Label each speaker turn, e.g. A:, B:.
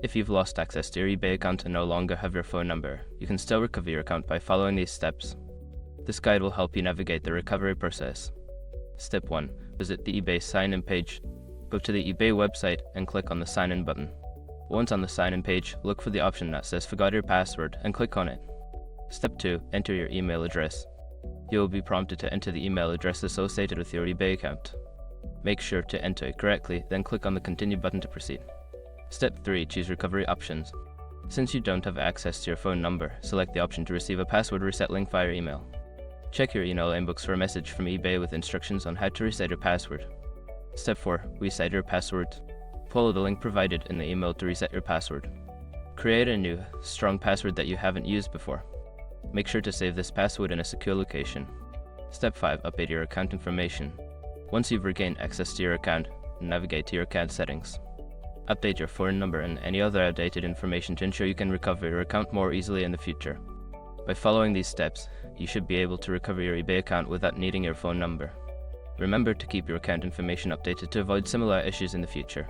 A: If you've lost access to your eBay account and no longer have your phone number, you can still recover your account by following these steps. This guide will help you navigate the recovery process. Step 1. Visit the eBay sign-in page. Go to the eBay website and click on the sign-in button. Once on the sign-in page, look for the option that says Forgot Your Password and click on it. Step 2. Enter your email address. You will be prompted to enter the email address associated with your eBay account. Make sure to enter it correctly, then click on the Continue button to proceed. Step 3. Choose Recovery Options. Since you don't have access to your phone number, select the option to receive a password reset link via email. Check your email inbox for a message from eBay with instructions on how to reset your password. Step 4. Reset your password. Follow the link provided in the email to reset your password. Create a new, strong password that you haven't used before. Make sure to save this password in a secure location. Step 5. Update your account information. Once you've regained access to your account, navigate to your account settings. Update your phone number and any other outdated information to ensure you can recover your account more easily in the future. By following these steps, you should be able to recover your eBay account without needing your phone number. Remember to keep your account information updated to avoid similar issues in the future.